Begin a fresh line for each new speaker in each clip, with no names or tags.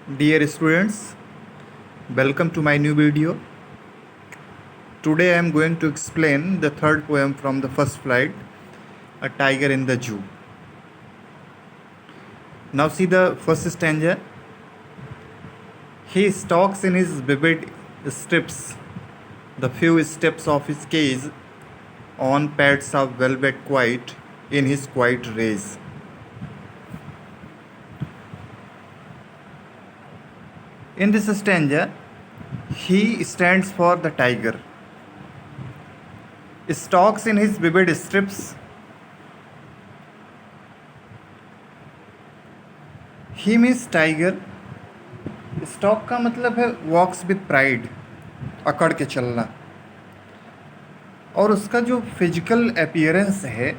Dear students, welcome to my new video. Today I am going to explain the third poem from the first flight, A Tiger in the Zoo. Now see the first stanza. He stalks in his vivid strips, the few steps of his cage, on pads of velvet quiet, in his quiet race. In this stanza, he stands for the tiger, stalks in his vivid strips. He means tiger. Stock का मतलब है walks with pride, अकड़ के चलना। और उसका जो physical appearance है,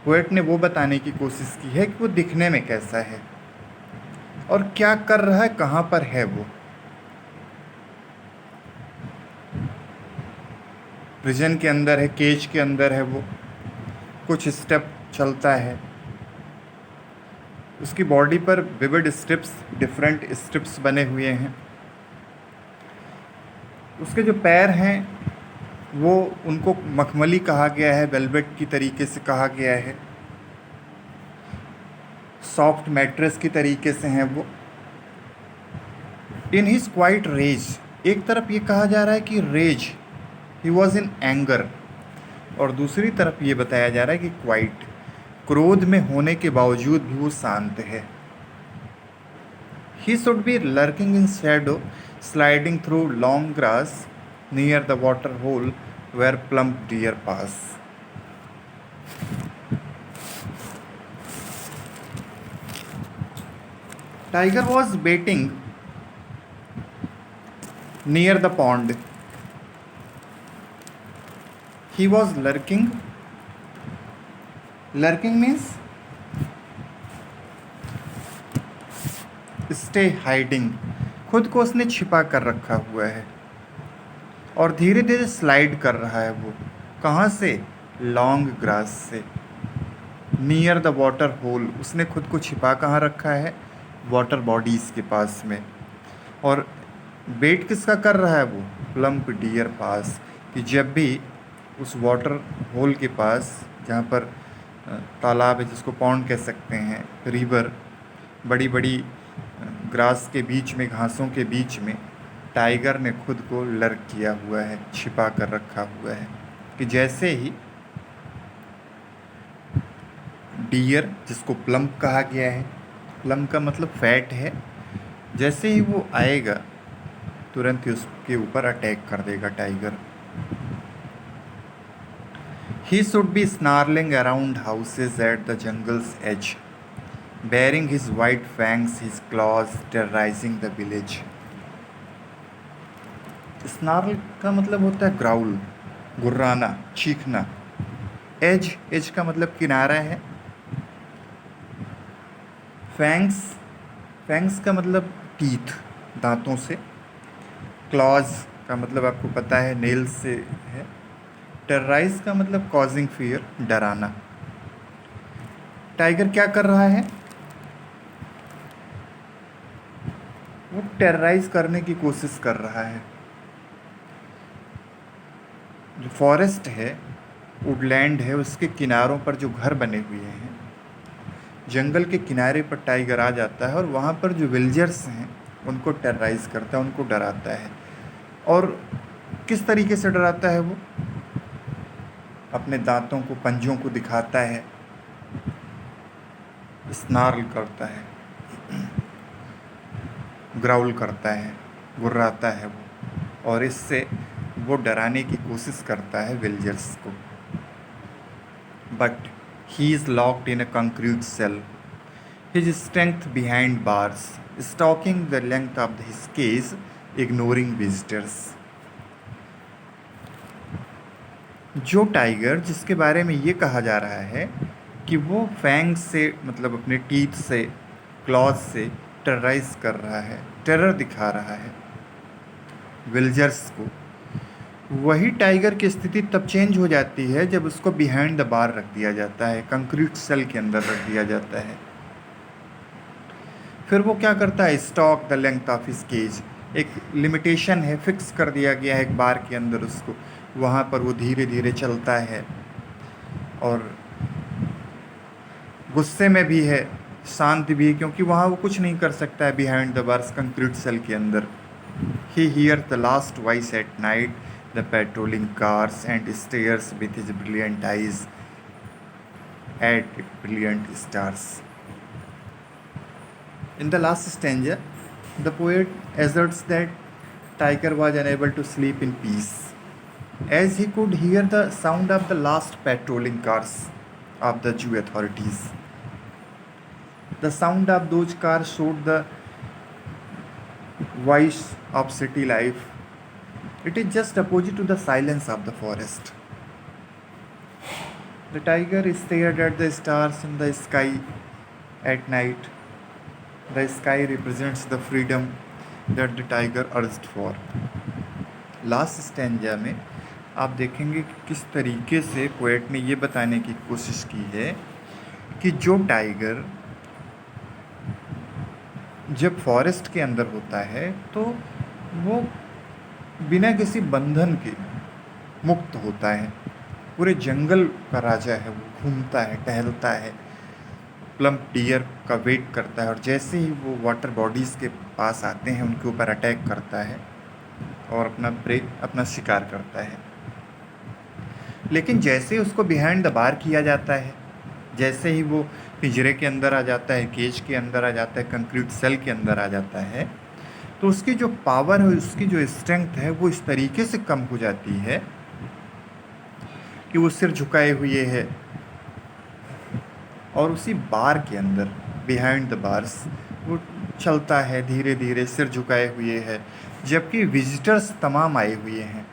पोएट ने वो बताने की कोशिश की है कि वो दिखने में कैसा है और क्या कर रहा है, कहाँ पर है वो। प्रिजन के अंदर है, केज के अंदर है, वो कुछ स्टेप चलता है, उसकी बॉडी पर विविड स्ट्रिप्स, डिफरेंट स्ट्रिप्स बने हुए हैं। उसके जो पैर हैं वो, उनको मखमली कहा गया है, वेलवेट की तरीके से कहा गया है, सॉफ्ट मैट्रेस की तरीके से हैं वो। इन हिज क्वाइट रेज, एक तरफ ये कहा जा रहा है कि rage, he was in anger, और दूसरी तरफ ये बताया जा रहा है कि क्वाइट, क्रोध में होने के बावजूद भी वो शांत है। He should be lurking in shadow, sliding through long grass near the water hole where plump deer pass. Tiger was baiting near the pond. He was lurking. Lurking means stay hiding. खुद को उसने छिपा कर रखा हुआ है और धीरे धीरे स्लाइड कर रहा है वो। कहाँ से? लॉन्ग ग्रास से। नियर द वाटर होल, उसने खुद को छिपा कहाँ रखा है? वाटर बॉडीज़ के पास में। और वेट किसका कर रहा है वो? प्लम्प डियर पास, कि जब भी उस वाटर होल के पास, जहाँ पर तालाब है, जिसको पॉन्ड कह सकते हैं, रिवर, बड़ी बड़ी ग्रास के बीच में, घासों के बीच में टाइगर ने खुद को लर्क किया हुआ है, छिपा कर रखा हुआ है, कि जैसे ही डियर, जिसको प्लम्प कहा गया है, प्लम का मतलब फैट है, जैसे ही वो आएगा तुरंत ही उसके ऊपर अटैक कर देगा tiger. He should be snarling around houses at the jungle's edge, baring his white fangs, his claws, terrorising the village. Snarl का मतलब होता है ग्राउल, गुर्राना, चीखना। एज, एज का मतलब किनारा है। फैंग्स, फैंग्स का मतलब टीथ, दांतों से। क्लॉज का मतलब आपको पता है नेल्स से है। टेरराइज का मतलब कॉजिंग फियर, डराना। टाइगर क्या कर रहा है? वो टेरराइज करने की कोशिश कर रहा है। जो फॉरेस्ट है, वुडलैंड है, उसके किनारों पर जो घर बने हुए हैं, जंगल के किनारे पर टाइगर आ जाता है और वहाँ पर जो विलेजर्स हैं उनको टेरराइज करता है, उनको डराता है। और किस तरीके से डराता है वो? अपने दांतों को, पंजों को दिखाता है, स्नार्ल करता है, ग्राउल करता है, गुर्राता है वो, और इससे वो डराने की कोशिश करता है विलेजर्स को। But he is locked in a concrete cell, his strength behind bars, stalking the length of his cage, ignoring visitors. जो टाइगर, जिसके बारे में ये कहा जा रहा है कि वो फैंग से, मतलब अपने टीथ से, क्लॉज से टेरराइज कर रहा है, टेरर दिखा रहा है विलेजर्स को, वही टाइगर की स्थिति तब चेंज हो जाती है जब उसको बिहाइंड द बार रख दिया जाता है, कंक्रीट सेल के अंदर रख दिया जाता है। फिर वो क्या करता है, stalk the length of his cage, एक लिमिटेशन है, फिक्स कर दिया गया है एक बार के अंदर उसको, वहाँ पर वो धीरे धीरे चलता है और गुस्से में भी है, शांत भी है, क्योंकि वहाँ वो कुछ नहीं कर सकता है behind the bars concrete cell के अंदर। He hear the last voice at night the patrolling cars and stares with his brilliant eyes at brilliant stars. In the last stanza, the poet asserts that Tiger was unable to sleep in peace, as he could hear the sound of the last patrolling cars of the Jew authorities. The sound of those cars showed the voice of city life. It is just opposite to the silence of the forest. The tiger stared at the stars in the sky at night. The sky represents the freedom that the tiger urged for. Last stanza में आप देखेंगे कि किस तरीके से poet ने ये बताने की कोशिश की है कि जो टाइगर जब फॉरेस्ट के अंदर होता है तो वो बिना किसी बंधन के मुक्त होता है, पूरे जंगल का राजा है, वो घूमता है, टहलता है, प्लम्प डियर का वेट करता है, और जैसे ही वो वाटर बॉडीज़ के पास आते हैं उनके ऊपर अटैक करता है और अपना शिकार करता है। लेकिन जैसे ही उसको बिहाइंड द बार किया जाता है, जैसे ही वो पिंजरे के अंदर आ जाता है, केज के अंदर आ जाता है, कंक्रीट सेल के अंदर आ जाता है, तो उसकी जो पावर है, उसकी जो स्ट्रेंथ है, वो इस तरीके से कम हो जाती है कि वो सिर झुकाए हुए है और उसी बार के अंदर बिहाइंड द बार्स वो चलता है धीरे धीरे सिर झुकाए हुए है, जबकि विजिटर्स तमाम आए हुए हैं,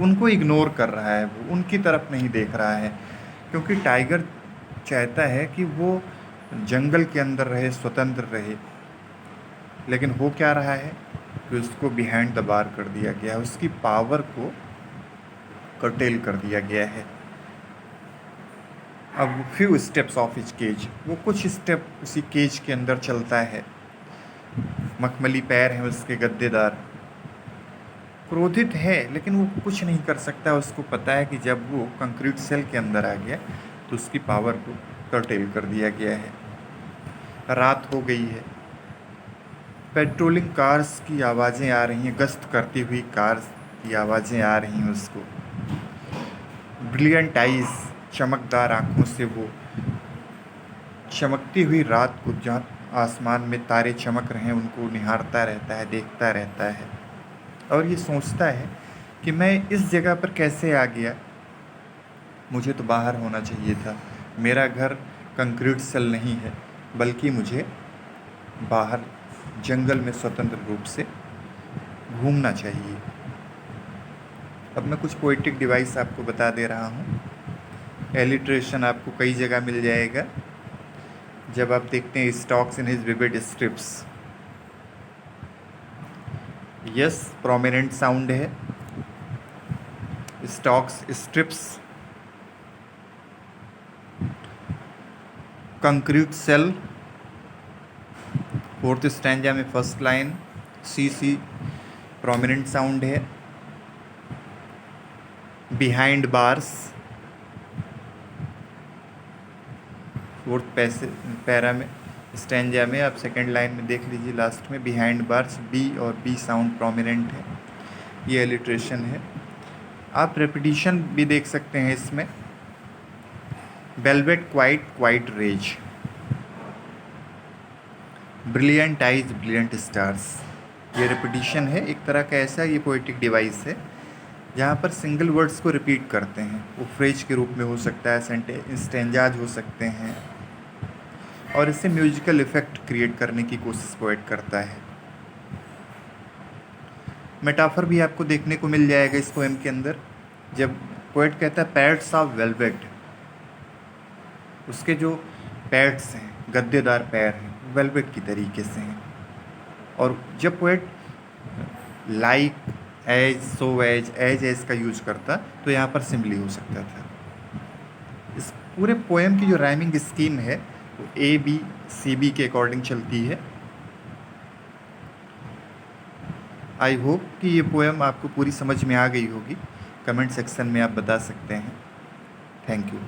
उनको इग्नोर कर रहा है, वो उनकी तरफ नहीं देख रहा है, क्योंकि टाइगर चाहता है कि वो जंगल के अंदर रहे, स्वतंत्र रहे। लेकिन हो क्या रहा है कि उसको बिहाइंड द बार कर दिया गया है, उसकी पावर को कर्टेल कर दिया गया है। अब few steps of his cage, वो कुछ स्टेप उसी केज के अंदर चलता है, मखमली पैर हैं उसके गद्देदार, क्रोधित है लेकिन वो कुछ नहीं कर सकता। उसको पता है कि जब वो कंक्रीट सेल के अंदर आ गया तो उसकी पावर को कर्टेल कर दिया गया है। रात हो गई है, पेट्रोलिंग कार्स की आवाज़ें आ रही हैं, गश्त करती हुई कार्स की आवाज़ें आ रही हैं उसको। ब्रिलियंट आइज़, चमकदार आँखों से वो चमकती हुई रात को, जहाँ आसमान में तारे चमक रहे हैं, उनको निहारता रहता है, देखता रहता है और ये सोचता है कि मैं इस जगह पर कैसे आ गया, मुझे तो बाहर होना चाहिए था, मेरा घर कंक्रीट सेल नहीं है, बल्कि मुझे बाहर जंगल में स्वतंत्र रूप से घूमना चाहिए। अब मैं कुछ पोइटिक डिवाइस आपको बता दे रहा हूँ। एलिट्रेशन आपको कई जगह मिल जाएगा जब आप देखते हैं stalks in his vivid stripes. S, prominent sound है, stalks, stripes, concrete cell. Fourth stanza में first line C prominent sound है। बिहाइंड बार्स, फोर्थ पैरा में स्टैंजा में आप सेकेंड लाइन में देख लीजिए, लास्ट में बिहाइंड बार्स, बी और बी साउंड प्रोमिनेंट है, ये एलिट्रेशन है। आप रेपिटिशन भी देख सकते हैं इसमें। Velvet quiet rage, brilliant eyes brilliant stars, ये रेपिटिशन है, एक तरह का ऐसा ये पोएटिक डिवाइस है जहाँ पर सिंगल वर्ड्स को रिपीट करते हैं। वो फ्रेज के रूप में हो सकता है, स्टेंजाज हो सकते हैं, और इससे म्यूजिकल इफेक्ट क्रिएट करने की कोशिश पोएट करता है। मेटाफर भी आपको देखने को मिल जाएगा इस पोएम के अंदर। जब पोएट कहता है पैड्स ऑफ वेलवेट, उसके जो पैड्स हैं, गद्देदार पैर हैं, वेलवेट की तरीके से हैं। और जब poet like, as, so as का यूज करता तो यहाँ पर सिमिली हो सकता था। इस पूरे पोएम की जो राइमिंग स्कीम है वो A B C B के अकॉर्डिंग चलती है। आई होप कि ये पोएम आपको पूरी समझ में आ गई होगी। कमेंट सेक्शन में आप बता सकते हैं। Thank you.